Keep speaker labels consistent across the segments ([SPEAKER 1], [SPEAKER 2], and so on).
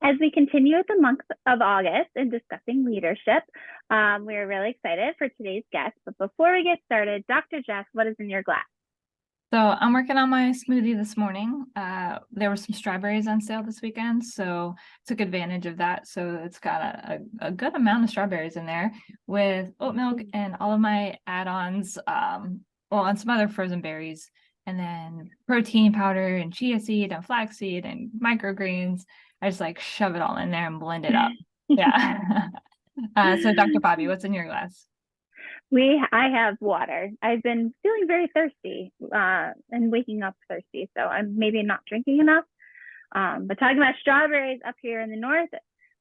[SPEAKER 1] As we continue with the month of August and discussing leadership, we're really excited for today's guest. But before we get started, Dr. Jess, what is in your glass?
[SPEAKER 2] So I'm working on my smoothie this morning. There were some strawberries on sale this weekend, so took advantage of that. So it's got a good amount of strawberries in there with oat milk and all of my add-ons, and some other frozen berries, and then protein powder and chia seed and flaxseed and microgreens. I just like shove it all in there and blend it up. Yeah. So Dr. Bobbie, what's in your glass?
[SPEAKER 1] I have water. I've been feeling very thirsty and waking up thirsty, so I'm maybe not drinking enough. But talking about strawberries up here in the north,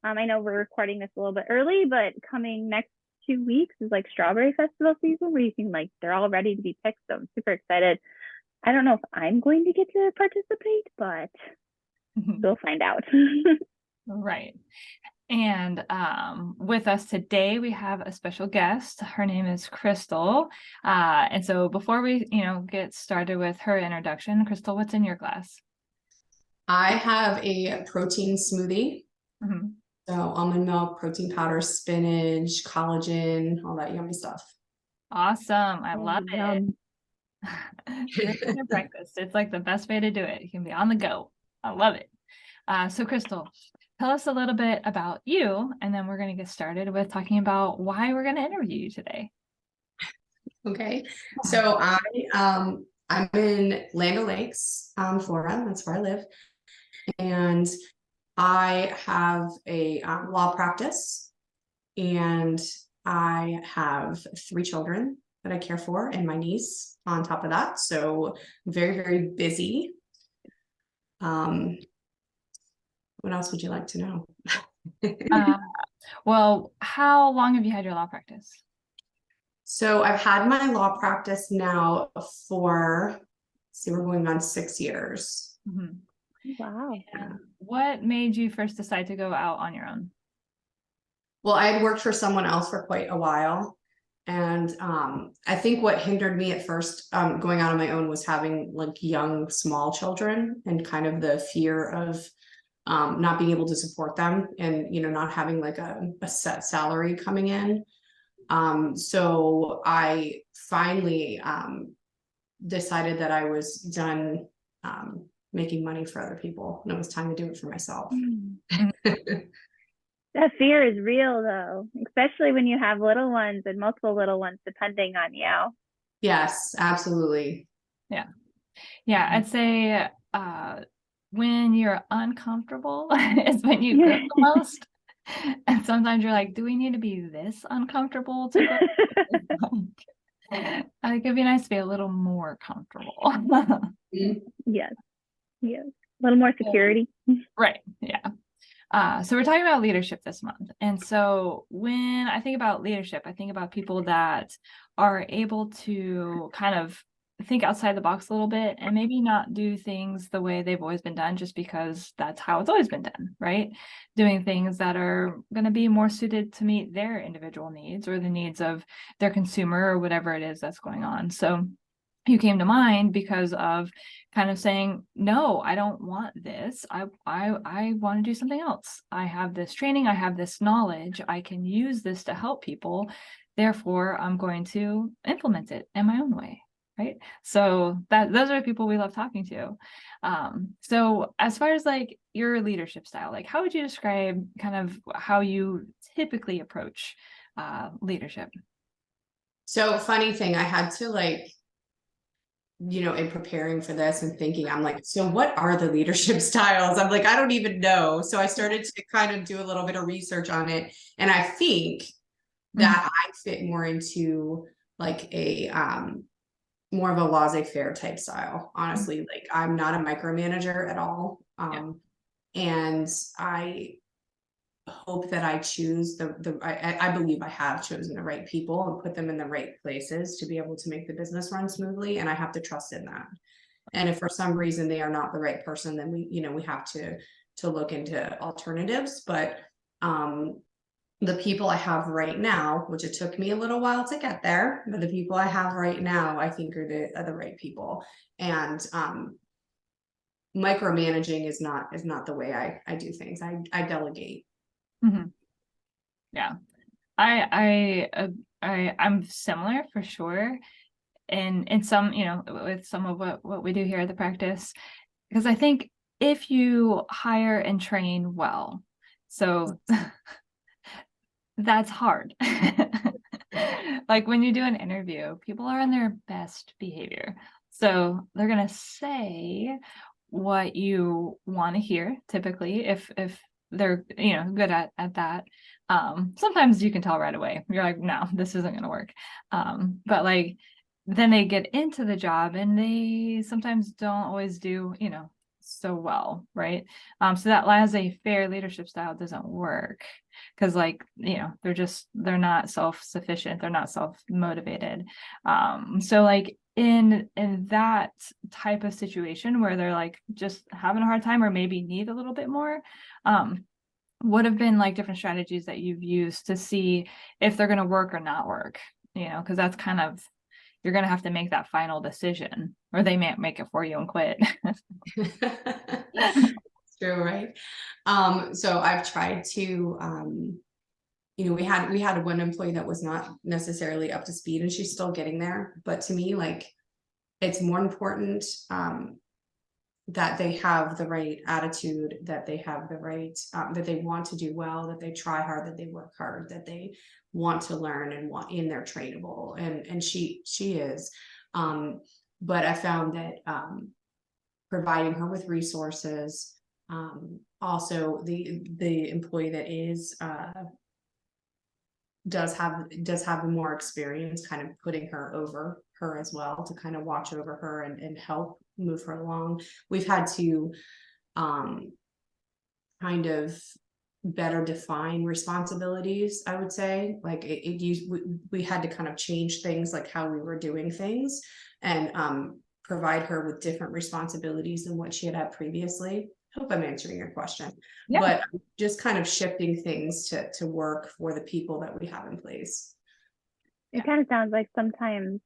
[SPEAKER 1] I know we're recording this a little bit early, but coming next 2 weeks is like strawberry festival season where you can they're all ready to be picked. So I'm super excited. I don't know if I'm going to get to participate, but we'll find out.
[SPEAKER 2] Right. And with us today, we have a special guest. Her name is Kristal. And so before we, get started with her introduction, Kristal, what's in your glass?
[SPEAKER 3] I have a protein smoothie.
[SPEAKER 2] Mm-hmm.
[SPEAKER 3] So almond milk, protein powder, spinach, collagen, all that yummy stuff.
[SPEAKER 2] Awesome. I love it. Breakfast. It's like the best way to do it. You can be on the go. I love it. So Kristal, tell us a little bit about you, and then we're going to get started with talking about why we're going to interview you today.
[SPEAKER 3] Okay. So I'm in Land O'Lakes, Florida. That's where I live. And I have a law practice, and I have 3 children that I care for and my niece on top of that. So very, very busy. What else would you like to know?
[SPEAKER 2] Well, how long have you had your law practice?
[SPEAKER 3] So I've had my law practice now for, we're going on 6 years.
[SPEAKER 2] Mm-hmm.
[SPEAKER 1] Wow.
[SPEAKER 3] Yeah.
[SPEAKER 2] What made you first decide to go out on your own?
[SPEAKER 3] Well, I had worked for someone else for quite a while. And I think what hindered me at first going out on my own was having young, small children and kind of the fear of not being able to support them and, not having a set salary coming in. So I finally decided that I was done making money for other people, and it was time to do it for myself.
[SPEAKER 1] That fear is real though, especially when you have little ones and multiple little ones depending on you.
[SPEAKER 3] Yes, absolutely.
[SPEAKER 2] Yeah. I'd say when you're uncomfortable is when you grow the most. And sometimes you're like, do we need to be this uncomfortable to grow? It'd be nice to be a little more comfortable.
[SPEAKER 1] Yes. A little more security.
[SPEAKER 2] Right. Yeah. So we're talking about leadership this month. And so when I think about leadership, I think about people that are able to kind of think outside the box a little bit and maybe not do things the way they've always been done just because that's how it's always been done, right? Doing things that are going to be more suited to meet their individual needs or the needs of their consumer or whatever it is that's going on. So you came to mind because of kind of saying, no, I don't want this. I want to do something else. I have this training. I have this knowledge. I can use this to help people. Therefore, I'm going to implement it in my own way. Right. So those are the people we love talking to. So as far as your leadership style, how would you describe kind of how you typically approach leadership? So
[SPEAKER 3] funny thing, I had to in preparing for this and thinking, I'm so what are the leadership styles? I'm I don't even know. So I started to kind of do a little bit of research on it. And I think that I fit more into a more of a laissez-faire type style, honestly. I'm not a micromanager at all. And I hope that I choose I believe I have chosen the right people and put them in the right places to be able to make the business run smoothly. And I have to trust in that. And if for some reason they are not the right person, then we have to look into alternatives. But the people I have right now, which it took me a little while to get there, but the people I have right now, I think are the right people. And micromanaging is not the way I do things. I delegate.
[SPEAKER 2] Mm-hmm. Yeah, I'm similar for sure. And in some, with some of what we do here at the practice, because I think if you hire and train well, so that's hard. Like when you do an interview, people are in their best behavior. So they're going to say what you want to hear, typically, if they're, good at that. Sometimes you can tell right away. You're like, no, this isn't going to work. But like, then they get into the job and they sometimes don't always do, so well, right? So that laissez-faire leadership style doesn't work because they're not self-sufficient, they're not self-motivated. So like in that type of situation where they're like just having a hard time or maybe need a little bit more, what have been like different strategies that you've used to see if they're going to work or not work? Because that's kind of, you're going to have to make that final decision or they may make it for you and quit.
[SPEAKER 3] True, right? So I've tried to, we had one employee that was not necessarily up to speed and she's still getting there. But to me, like, it's more important, that they have the right attitude, that they have the right, that they want to do well, that they try hard, that they work hard, that they want to learn and they're trainable. And she is, but I found that, providing her with resources, also the employee that is, does have more experience, kind of putting her over her as well to kind of watch over her and help move her along. We've had to kind of better define responsibilities, I would say. Like we had to kind of change things, like how we were doing things, and provide her with different responsibilities than what she had previously. Hope I'm answering your question. Yeah. But just kind of shifting things to work for the people that we have in place.
[SPEAKER 1] It kind of sounds like sometimes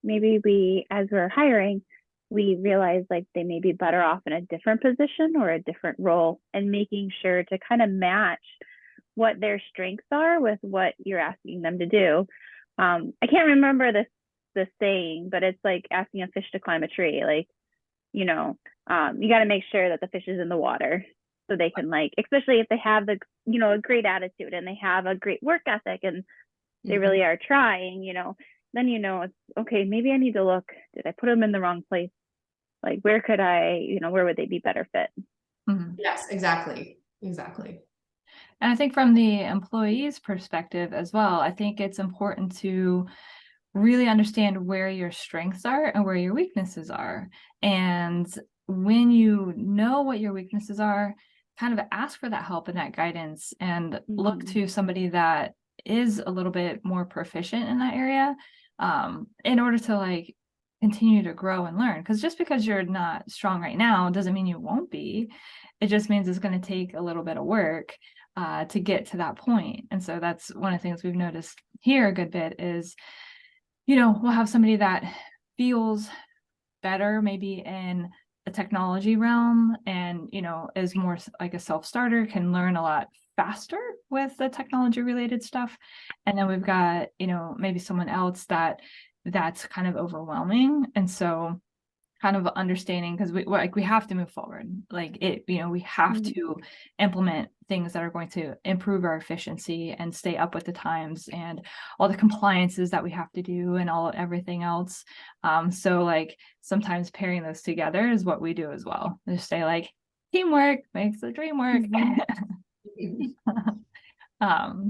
[SPEAKER 1] maybe we, as we're hiring, we realize like they may be better off in a different position or a different role, and making sure to kind of match what their strengths are with what you're asking them to do. I can't remember the saying, but it's like asking a fish to climb a tree. Like, you got to make sure that the fish is in the water so they can, like, especially if they have a great attitude and they have a great work ethic and they really are trying, then it's okay, maybe I need to look, did I put them in the wrong place? Like, where could I, where would they be better fit?
[SPEAKER 2] Mm-hmm.
[SPEAKER 3] Yes, exactly.
[SPEAKER 2] And I think from the employee's perspective as well, I think it's important to really understand where your strengths are and where your weaknesses are. And when you know what your weaknesses are, kind of ask for that help and that guidance, and look to somebody that is a little bit more proficient in that area, in order to like continue to grow and learn. Because just because you're not strong right now doesn't mean you won't be. It just means it's going to take a little bit of work to get to that point. And so that's one of the things we've noticed here a good bit is, we'll have somebody that feels better maybe in a technology realm and, is more like a self-starter, can learn a lot faster with the technology related stuff. And then we've got, maybe someone else that's kind of overwhelming. And so kind of understanding, because we have to move forward, like we have to implement things that are going to improve our efficiency and stay up with the times and all the compliances that we have to do and everything else. So like sometimes pairing those together is what we do as well. Just say like, teamwork makes the dream work.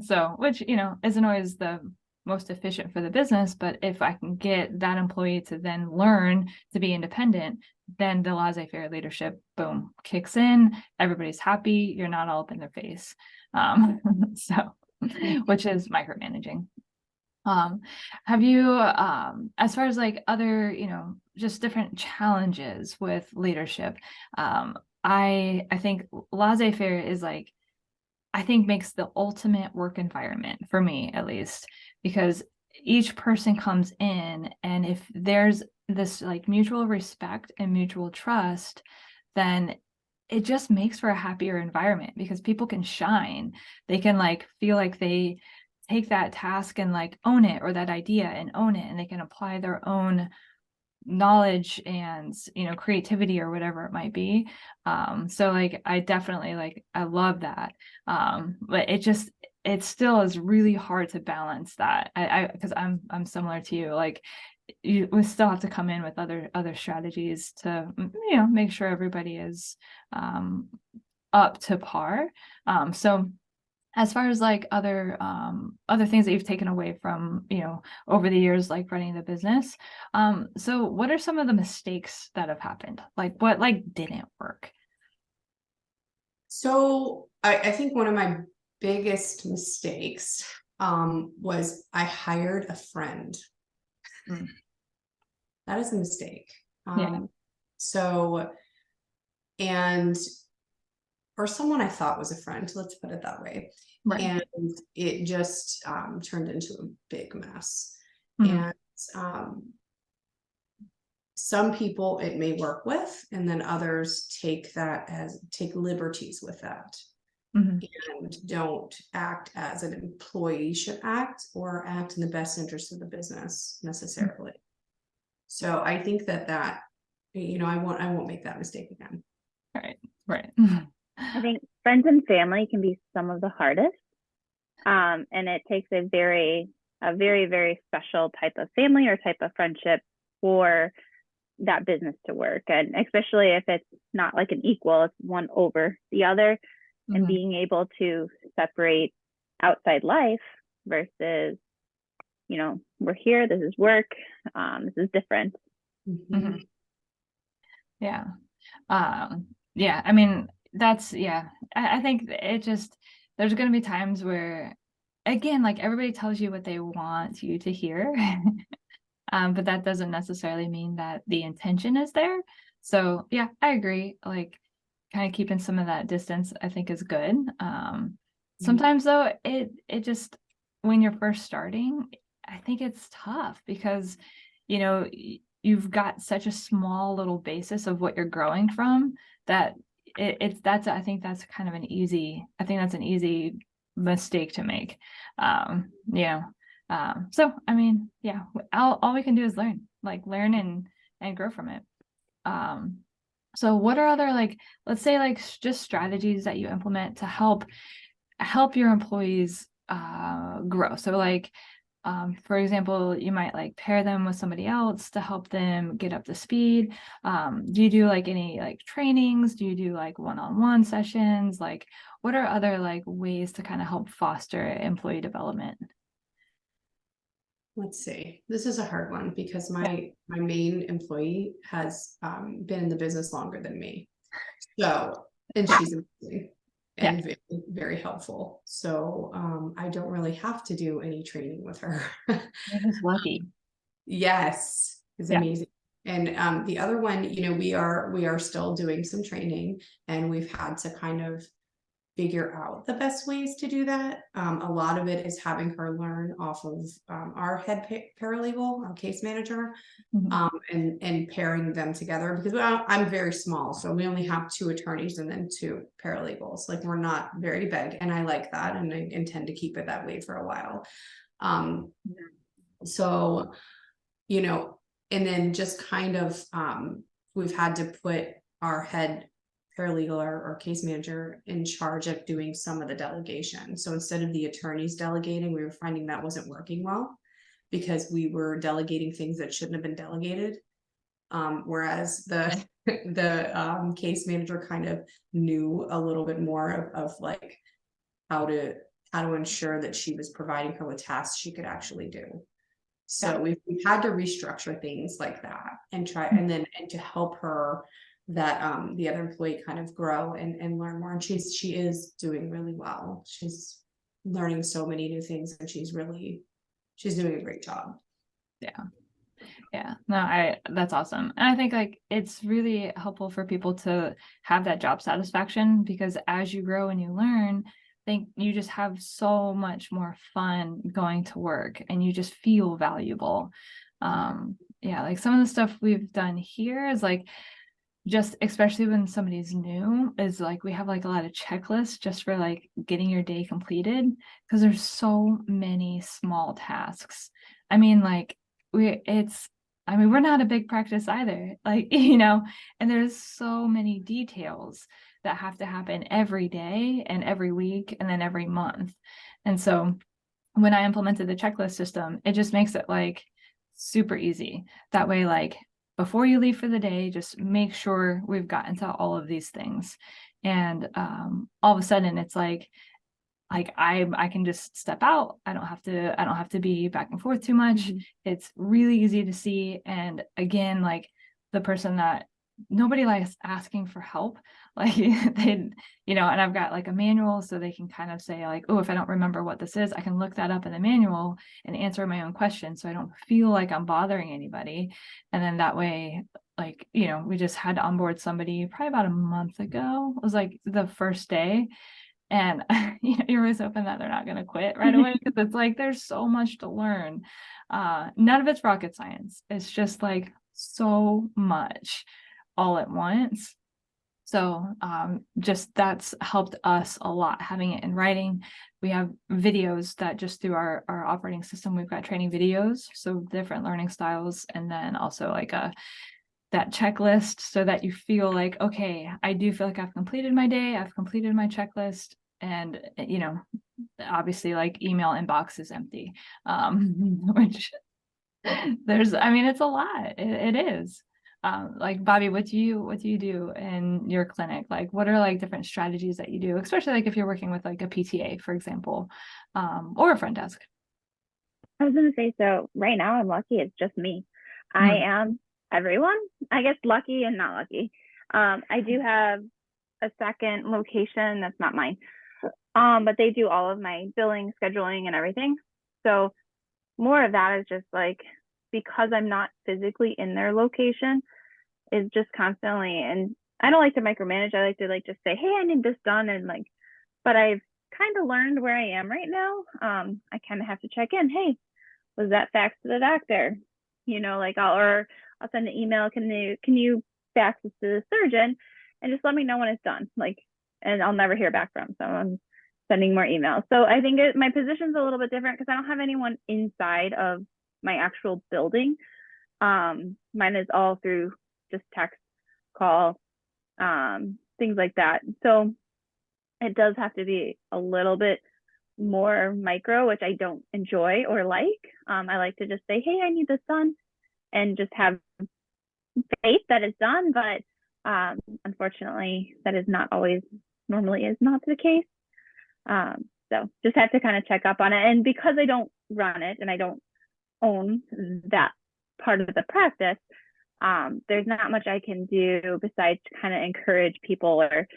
[SPEAKER 2] So which isn't always the most efficient for the business, but if I can get that employee to then learn to be independent, then the laissez-faire leadership, boom, kicks in. Everybody's happy. You're not all up in their face. So, which is micromanaging. Have you, as far as like other, just different challenges with leadership, I think laissez-faire is like, I think makes the ultimate work environment for me, at least, because each person comes in, and if there's this like mutual respect and mutual trust, then it just makes for a happier environment because people can shine. They can like feel like they take that task and like own it, or that idea and own it, and they can apply their own knowledge and, you know, creativity or whatever it might be. So like I definitely like, I love that. But it still is really hard to balance that. Because I'm similar to you. Like we still have to come in with other strategies to, you know, make sure everybody is up to par. So as far as like other things that you've taken away from, you know, over the years, like running the business, so what are some of the mistakes that have happened? Like what like didn't work?
[SPEAKER 3] So I think one of my biggest mistakes was I hired a friend. That is a mistake.
[SPEAKER 2] Yeah.
[SPEAKER 3] So, or someone I thought was a friend, let's put it that way.
[SPEAKER 2] Right.
[SPEAKER 3] And it just turned into a big mess.
[SPEAKER 2] Mhm.
[SPEAKER 3] And some people it may work with, and then others take liberties with that.
[SPEAKER 2] Mhm.
[SPEAKER 3] And don't act as an employee should act, or act in the best interest of the business necessarily. So I think that, you know, I won't make that mistake again.
[SPEAKER 2] Right.
[SPEAKER 1] I think friends and family can be some of the hardest. And it takes a very, very special type of family or type of friendship for that business to work. And especially if it's not like an equal, it's one over the other, and being able to separate outside life versus, you know, we're here, this is work, this is different.
[SPEAKER 2] Mhm. Yeah. Yeah, I mean, that's, yeah, I think it just, there's going to be times where, again, like everybody tells you what they want you to hear, but that doesn't necessarily mean that the intention is there. So yeah, I agree. Like kind of keeping some of that distance, I think is good. Sometimes though, it just, when you're first starting, I think it's tough because, you know, you've got such a small little basis of what you're growing from that I think that's kind of an easy mistake to make. Yeah. So I mean, yeah, all we can do is learn and grow from it. So what are other, like, let's say like just strategies that you implement to help your employees grow? So like, for example, you might like pair them with somebody else to help them get up to speed. Do you do like any like trainings? Do you do like one-on-one sessions? Like what are other like ways to kind of help foster employee development?
[SPEAKER 3] Let's see, this is a hard one because my main employee has been in the business longer than me. So, and she's amazing and very, very helpful. So I don't really have to do any training with her.
[SPEAKER 2] You're just lucky.
[SPEAKER 3] Yes, it's amazing. And the other one, you know, we are still doing some training, and we've had to kind of figure out the best ways to do that. A lot of it is having her learn off of our head paralegal, our case manager, and pairing them together, because I'm very small, so we only have 2 attorneys and then 2 paralegals. Like we're not very big, and I like that, and I intend to keep it that way for a while. So, you know, and then just kind of we've had to put our head paralegal or case manager in charge of doing some of the delegation. So instead of the attorneys delegating, we were finding that wasn't working well because we were delegating things that shouldn't have been delegated. Whereas the case manager kind of knew a little bit more of like how to ensure that she was providing her with tasks she could actually do. So we've had to restructure things like that and to help her, that the other employee kind of grow and learn more. And she is doing really well. She's learning so many new things, and she's doing a great job.
[SPEAKER 2] No, that's awesome. And I think like it's really helpful for people to have that job satisfaction, because as you grow and you learn, I think you just have so much more fun going to work, and you just feel valuable. Like some of the stuff we've done here is like, just especially when somebody's new, is like we have like a lot of checklists just for like getting your day completed, because there's so many small tasks. I mean, like we're not a big practice either, like, and there's so many details that have to happen every day and every week and then every month. And so when I implemented the checklist system, it just makes it like super easy. That way, like before you leave for the day, just make sure we've gotten to all of these things. And all of a sudden it's like I can just step out. I don't have to be back and forth too much.
[SPEAKER 1] Mhm.
[SPEAKER 2] It's really easy to see. And again, like the person that nobody likes asking for help, like they, and I've got like a manual so they can kind of say like, oh, if I don't remember what this is, I can look that up in the manual and answer my own question. So I don't feel like I'm bothering anybody. And then that way, like, we just had to onboard somebody probably about a month ago. It was like the first day. And you're always hoping that they're not going to quit right away, because it's like there's so much to learn. None of it's rocket science. It's just like so much all at once. So just that's helped us a lot, having it in writing. We have videos that just through our operating system, we've got training videos, so different learning styles, and then also like that checklist, so that you feel like, okay, I do feel like I've completed my day, I've completed my checklist. And obviously like email inbox is empty, which it's a lot. It is. Like Bobbie, what do you do in your clinic? Like what are like different strategies that you do, especially like if you're working with like a PTA, for example, or a front desk?
[SPEAKER 1] I was gonna say, so right now I'm lucky it's just me. I am everyone, I guess, lucky and not lucky. I do have a second location that's not mine, but they do all of my billing, scheduling, and everything. So more of that is just like, because I'm not physically in their location, is just constantly, and I don't like to micromanage. I like to like just say, hey, I need this done, and like, but I've kind of learned where I am right now. I kind of have to check in. Hey, was that fax to the doctor? Like I'll send an email. Can you fax this to the surgeon, and just let me know when it's done. Like, and I'll never hear back from. So I'm sending more emails. So I think my position's a little bit different because I don't have anyone inside of my actual building. Mine is all through just text, call, things like that. So it does have to be a little bit more micro, which I don't enjoy or like. I like to just say, hey, I need this done, and just have faith that it's done. But unfortunately, that is not always, normally is not the case. So just have to kind of check up on it. And because I don't run it and I don't own that part of the practice, there's not much I can do besides kind of encourage people, or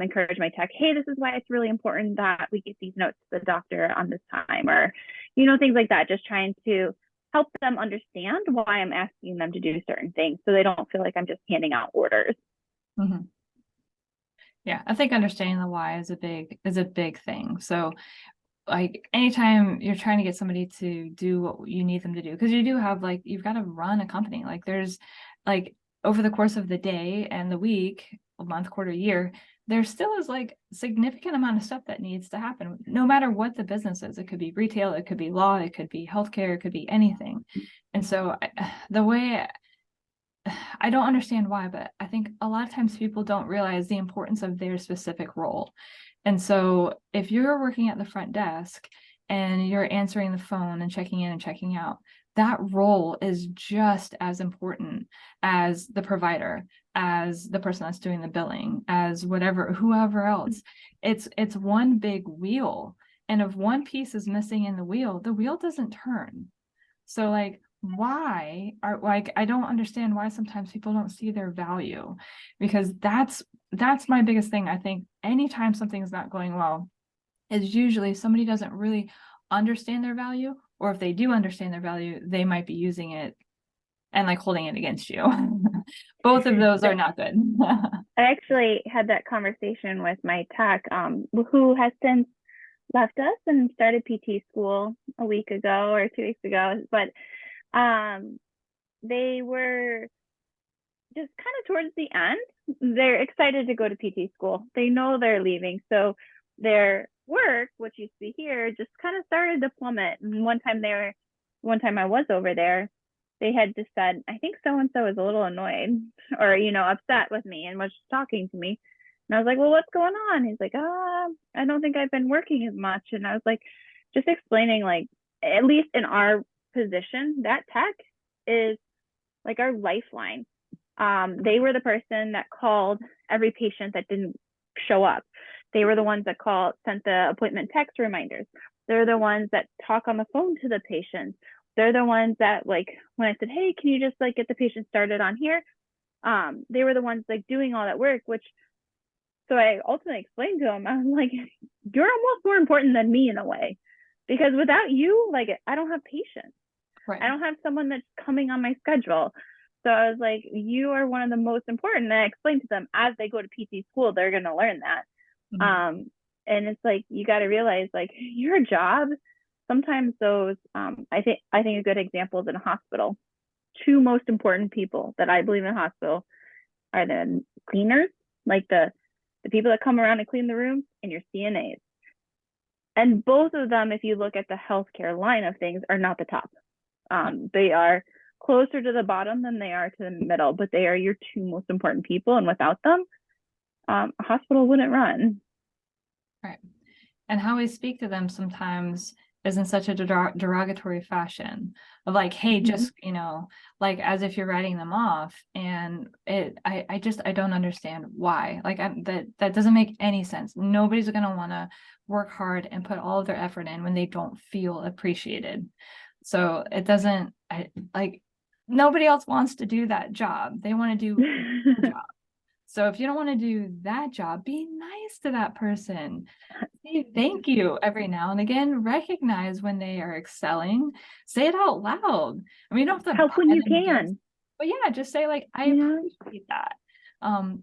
[SPEAKER 1] encourage my tech, hey, this is why it's really important that we get these notes to the doctor on this time, or things like that. Just trying to help them understand why I'm asking them to do certain things, so they don't feel like I'm just handing out orders.
[SPEAKER 2] Mm-hmm. Yeah, I think understanding the why is a big thing. So like anytime you're trying to get somebody to do what you need them to do, because you do have like, you've got to run a company. Like there's like over the course of the day and the week, a month, quarter, year, there still is like significant amount of stuff that needs to happen, no matter what the business is. It could be retail, it could be law, it could be healthcare, it could be anything. And so the way I don't understand why, but I think a lot of times people don't realize the importance of their specific role. And so if you're working at the front desk and you're answering the phone and checking in and checking out, that role is just as important as the provider, as the person that's doing the billing, as whoever else. It's one big wheel. And if one piece is missing in the wheel doesn't turn. So like, I don't understand why sometimes people don't see their value, because that's my biggest thing. I think anytime something's not going well is usually somebody doesn't really understand their value, or if they do understand their value, they might be using it and like holding it against you. Both of those are not good.
[SPEAKER 1] I actually had that conversation with my tech, who has since left us and started PT school a week ago or 2 weeks ago, but they were just kind of towards the end, they're excited to go to PT school. They know they're leaving. So their work, which used to be here, just kind of started to plummet. And one time I was over there, they had just said, I think so-and-so is a little annoyed or, upset with me and was talking to me. And I was like, well, what's going on? He's like, I don't think I've been working as much. And I was like, just explaining, like, at least in our position, that tech is like our lifeline. They were the person that called every patient that didn't show up. They were the ones that sent the appointment text reminders. They're the ones that talk on the phone to the patients. They're the ones that, like, when I said, hey, can you just like get the patient started on here? They were the ones like doing all that work, so I ultimately explained to him, I was like, you're almost more important than me in a way, because without you, like, I don't have patients.
[SPEAKER 2] Right.
[SPEAKER 1] I don't have someone that's coming on my schedule. So I was like, you are one of the most important. And I explained to them, as they go to PT school, they're going to learn that.
[SPEAKER 2] Mm-hmm.
[SPEAKER 1] And it's like, you got to realize, like, your job, sometimes those, I think a good example is in a hospital. Two most important people that I believe in a hospital are the cleaners, like the people that come around and clean the rooms, and your CNAs. And both of them, if you look at the healthcare line of things, are not the top. They are closer to the bottom than they are to the middle, but they are your two most important people. And without them, a hospital wouldn't run.
[SPEAKER 2] Right. And how we speak to them sometimes is in such a derogatory fashion of like, hey, just, like as if you're writing them off. And I don't understand why. Like, that doesn't make any sense. Nobody's going to want to work hard and put all of their effort in when they don't feel appreciated. So it doesn't, nobody else wants to do that job. They want to do their job. So if you don't want to do that job, be nice to that person. Say thank you every now and again. Recognize when they are excelling. Say it out loud. I mean, you don't have to
[SPEAKER 1] help when you can.
[SPEAKER 2] But yeah, just say, like, I appreciate that.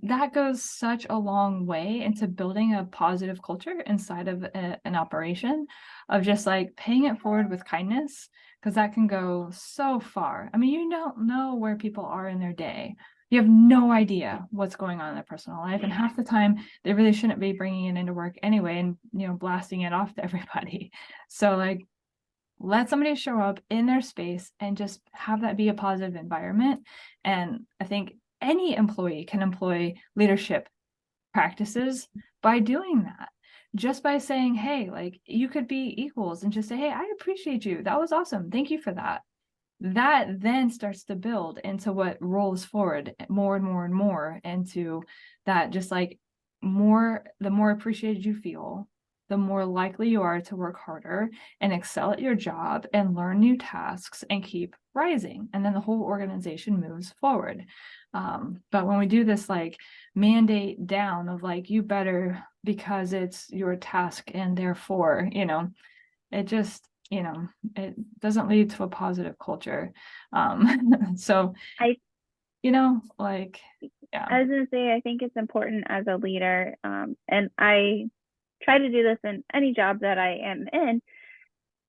[SPEAKER 2] That goes such a long way into building a positive culture inside of an operation, of just like paying it forward with kindness, because that can go so far. I mean, you don't know where people are in their day. You have no idea what's going on in their personal life. And half the time they really shouldn't be bringing it into work anyway and, blasting it off to everybody. So, like, let somebody show up in their space and just have that be a positive environment. And I think any employee can employ leadership practices by doing that. Just by saying, hey, like, you could be equals, and just say, hey, I appreciate you. That was awesome. Thank you for that. That then starts to build into what rolls forward more and more and more into that, just like the more appreciated you feel, the more likely you are to work harder and excel at your job and learn new tasks and keep rising. And then the whole organization moves forward. But when we do this, like, mandate down of like, you better because it's your task and therefore, it just, it doesn't lead to a positive culture. So yeah.
[SPEAKER 1] I was gonna say, I think it's important as a leader, and I try to do this in any job that I am in,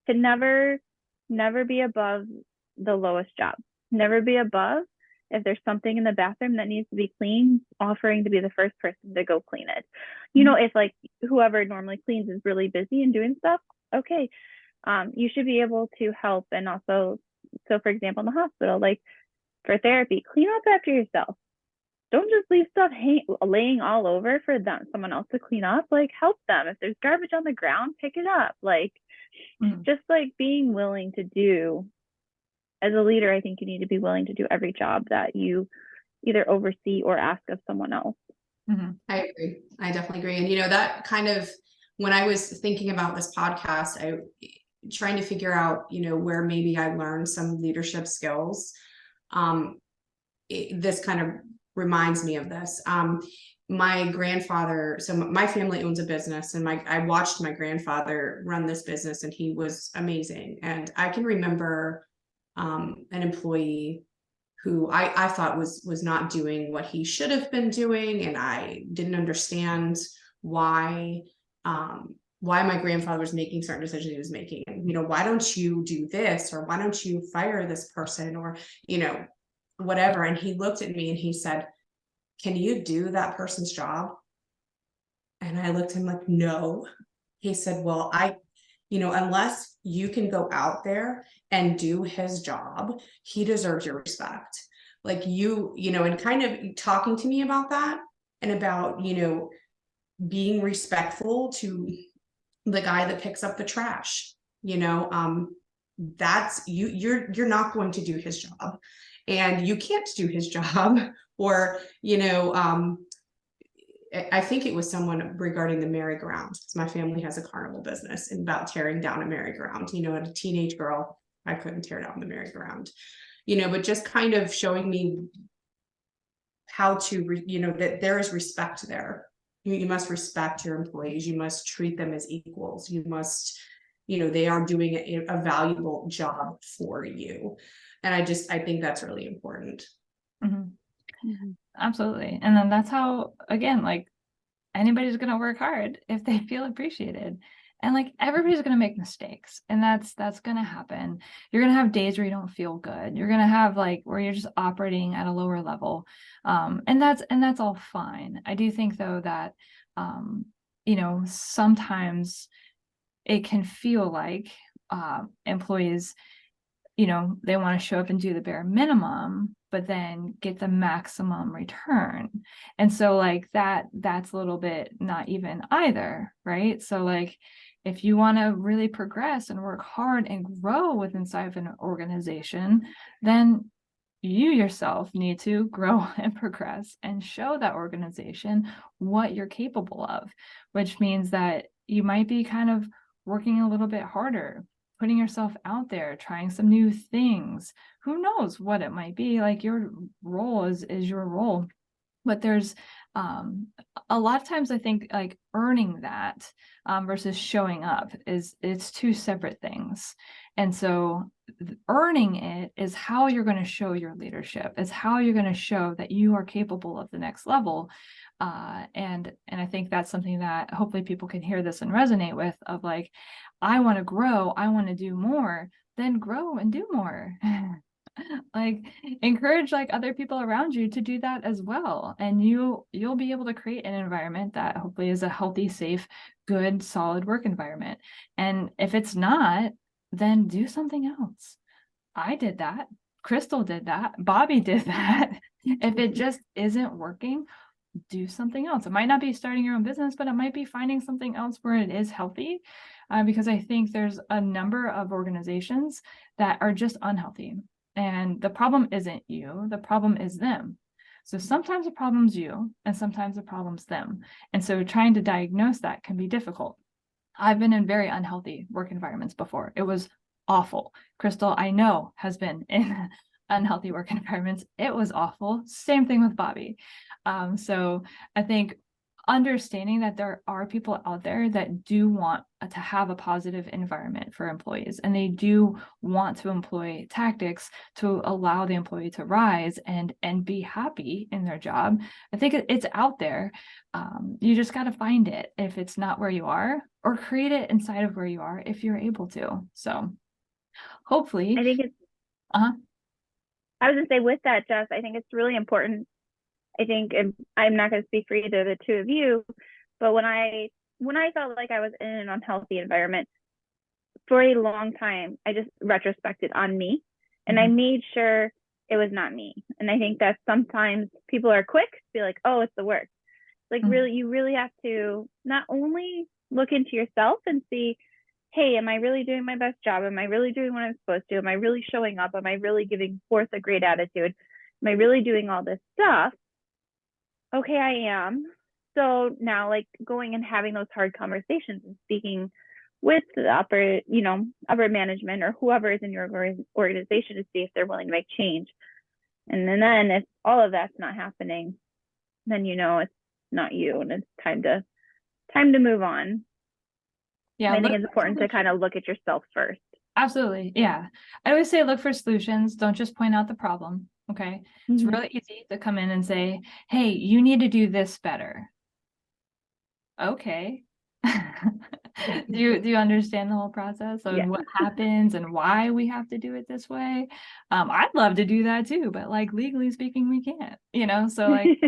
[SPEAKER 1] to never be above the lowest job. Never be above, if there's something in the bathroom that needs to be cleaned, offering to be the first person to go clean it. If like whoever normally cleans is really busy and doing stuff, okay. You should be able to help. And also, so for example, in the hospital, like for therapy, clean up after yourself. Don't just leave stuff laying all over for someone else to clean up. Like, help them. If there's garbage on the ground, pick it up. Like, just like being willing to do. As a leader, I think you need to be willing to do every job that you either oversee or ask of someone else.
[SPEAKER 3] I agree. I definitely agree. And that kind of, when I was thinking about this podcast, trying to figure out, where maybe I learned some leadership skills. This kind of reminds me of this. My grandfather, so my family owns a business, and I watched my grandfather run this business, and he was amazing. And I can remember an employee who I thought was not doing what he should have been doing, and I didn't understand why my grandfather was making certain decisions he was making. And, why don't you do this, or why don't you fire this person, or whatever. And he looked at me and he said, can you do that person's job? And I looked at him like, no. He said, well, unless you can go out there and do his job, he deserves your respect. Like and kind of talking to me about that and about, being respectful to the guy that picks up the trash, that's you're not going to do his job, and you can't do his job. Or, I think it was someone regarding the merry-go-round. My family has a carnival business and about tearing down a merry-go-round. As a teenage girl, I couldn't tear down the merry-go-round, but just kind of showing me how to, that there is respect there. You must respect your employees. You must treat them as equals. You must, they are doing a valuable job for you. And I think that's really important.
[SPEAKER 2] Mm-hmm. Absolutely. And then that's how, again, like, anybody's going to work hard if they feel appreciated. And like, everybody's going to make mistakes, and that's going to happen. You're going to have days where you don't feel good. You're going to have like where you're just operating at a lower level. And that's all fine. I do think though that, sometimes it can feel like, employees, they want to show up and do the bare minimum, but then get the maximum return. And so like that's a little bit not even either, right? So like, if you want to really progress and work hard and grow with inside of an organization, then you yourself need to grow and progress and show that organization what you're capable of, which means that you might be kind of working a little bit harder, putting yourself out there, trying some new things. Who knows what it might be? Like, your role is your role. But there's a lot of times I think like earning that versus showing up it's two separate things. And so earning it is how you're going to show your leadership. It's how you're going to show that you are capable of the next level. And I think that's something that hopefully people can hear this and resonate with, of like, I want to grow, I want to do more, then grow and do more. Like, encourage like other people around you to do that as well, and you'll be able to create an environment that hopefully is a healthy, safe, good, solid work environment. And if it's not, then do something else. I did that. Kristal did that. Bobbie did that. If it just isn't working, do something else. It might not be starting your own business, but it might be finding something else where it is healthy, because I think there's a number of organizations that are just unhealthy. And the problem isn't you, the problem is them. So sometimes the problem's you, and sometimes the problem's them. And so trying to diagnose that can be difficult. I've been in very unhealthy work environments before. It was awful. Kristal, I know, has been in unhealthy work environments. It was awful. Same thing with Bobbie. So I think understanding that there are people out there that do want to have a positive environment for employees, and they do want to employ tactics to allow the employee to rise and be happy in their job. I think it's out there. You just got to find it if it's not where you are, or create it inside of where you are if you're able to. So hopefully,
[SPEAKER 1] I think it's, I was gonna say with that, Jess, I think it's really important. I think, and I'm not going to speak for either of the two of you, but when I felt like I was in an unhealthy environment for a long time, I just retrospected on me, and I made sure it was not me. And I think that sometimes people are quick to be like, oh, it's the work. Like, really, you really have to not only look into yourself and see, hey, am I really doing my best job? Am I really doing what I'm supposed to? Am I really showing up? Am I really giving forth a great attitude? Am I really doing all this stuff? Okay, I am. So now, like, going and having those hard conversations and speaking with the upper management or whoever is in your organization to see if they're willing to make change. And then if all of that's not happening, then it's not you, and it's time to move on. Yeah, I think it's important to kind of look at yourself first.
[SPEAKER 2] Absolutely. Yeah. I always say look for solutions. Don't just point out the problem. Okay. It's really easy to come in and say, hey, you need to do this better. Okay. Do you understand the whole process of what happens and why we have to do it this way? I'd love to do that too, but like, legally speaking, we can't, so like,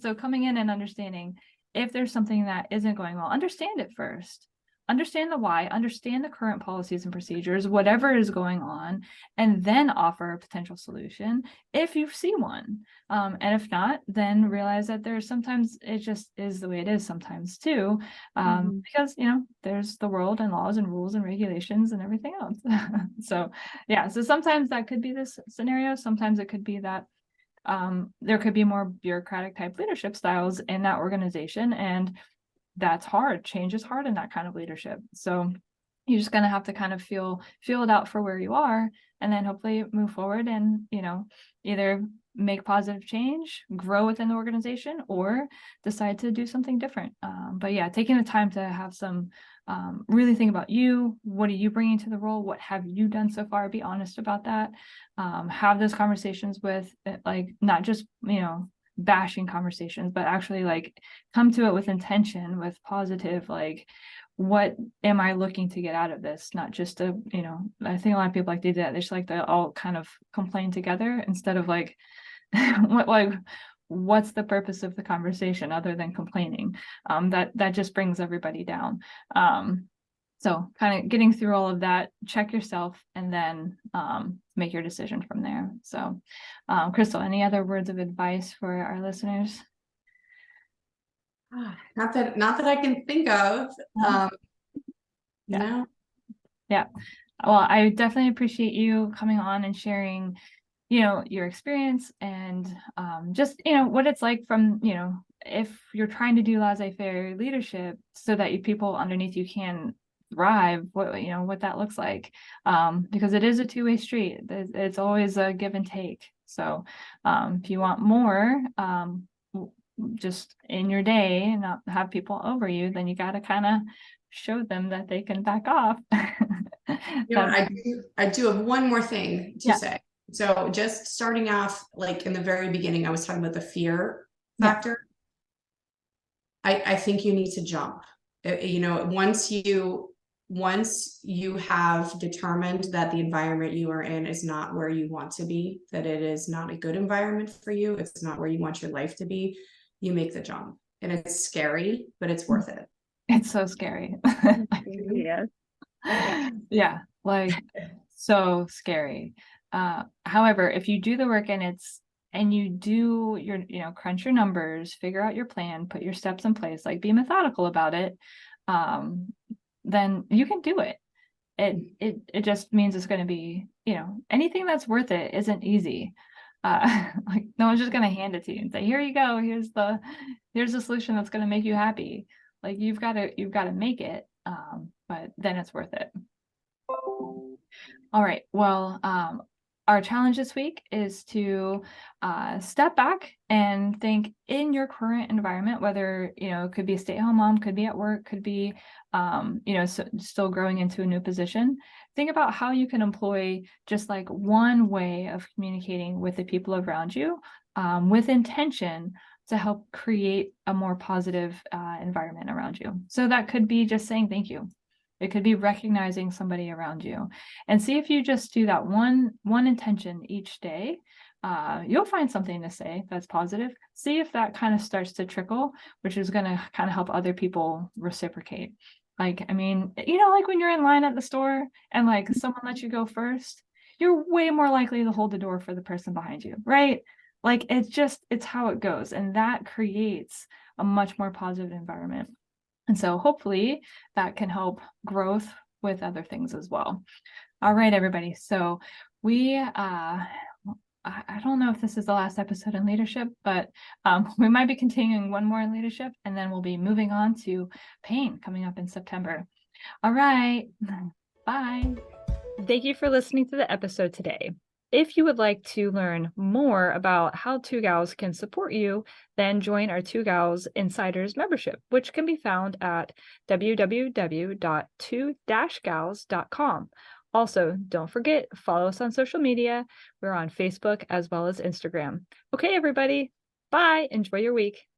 [SPEAKER 2] So coming in and understanding if there's something that isn't going well, understand it first. Understand the why, understand the current policies and procedures, whatever is going on, and then offer a potential solution if you see one. And if not, then realize that there's sometimes it just is the way it is sometimes too, because, you know, there's the world and laws and rules and regulations and everything else. So, yeah, so sometimes that could be this scenario. Sometimes it could be that there could be more bureaucratic type leadership styles in that organization, and that's hard. Change is hard in that kind of leadership. So you're just going to have to kind of feel it out for where you are, and then hopefully move forward and, you know, either make positive change, grow within the organization, or decide to do something different. But yeah, taking the time to have some really think about you. What are you bringing to the role? What have you done so far? Be honest about that. Have those conversations with, like, not just, you know, bashing conversations, but actually like come to it with intention, with positive, like, what am I looking to get out of this? Not just to, you know, I think a lot of people like to do that. They just like to all kind of complain together instead of like, what's the purpose of the conversation other than complaining? That just brings everybody down. So kind of getting through all of that, check yourself, and then make your decision from there. So, Kristal, any other words of advice for our listeners?
[SPEAKER 3] Not that I can think of.
[SPEAKER 2] Yeah.
[SPEAKER 3] No.
[SPEAKER 2] Yeah. Well, I definitely appreciate you coming on and sharing, you know, your experience and just, you know, what it's like from, you know, if you're trying to do laissez-faire leadership so that people underneath you can thrive, what, you know, what that looks like, because it is a two-way street. It's always a give and take. So if you want more just in your day and not have people over you, then you got to kind of show them that they can back off.
[SPEAKER 3] You know, I do have one more thing to say. So just starting off, like in the very beginning, I was talking about the fear factor. I think you need to jump. You know, once you have determined that the environment you are in is not where you want to be, that it is not a good environment for you, it's not where you want your life to be, you make the jump. And it's scary, but it's worth it.
[SPEAKER 2] It's so scary.
[SPEAKER 1] Yes.
[SPEAKER 2] Yeah, like so scary. However, if you do the work and you do your, you know, crunch your numbers, figure out your plan, put your steps in place, like be methodical about it, then you can do it. It just means it's going to be, you know, anything that's worth it isn't easy. Like no one's just going to hand it to you and say, here you go, here's the solution that's going to make you happy. Like you've got to make it, but then it's worth it. All right, well, our challenge this week is to step back and think in your current environment, whether, you know, it could be a stay-at-home mom, could be at work, could be, you know, still growing into a new position. Think about how you can employ just like one way of communicating with the people around you with intention to help create a more positive environment around you. So that could be just saying thank you. It could be recognizing somebody around you, and see if you just do that one intention each day. You'll find something to say that's positive. See if that kind of starts to trickle, which is going to kind of help other people reciprocate. Like, I mean, you know, like when you're in line at the store and like someone lets you go first, you're way more likely to hold the door for the person behind you, right? Like it's how it goes, and that creates a much more positive environment. And so hopefully that can help growth with other things as well. All right, everybody. So we, I don't know if this is the last episode in leadership, but we might be continuing one more in leadership, and then we'll be moving on to pain coming up in September. All right. Bye. Thank you for listening to the episode today. If you would like to learn more about how Two Gals can support you, then join our Two Gals Insiders membership, which can be found at www.2-gals.com. Also, don't forget, follow us on social media. We're on Facebook as well as Instagram. Okay, everybody. Bye. Enjoy your week.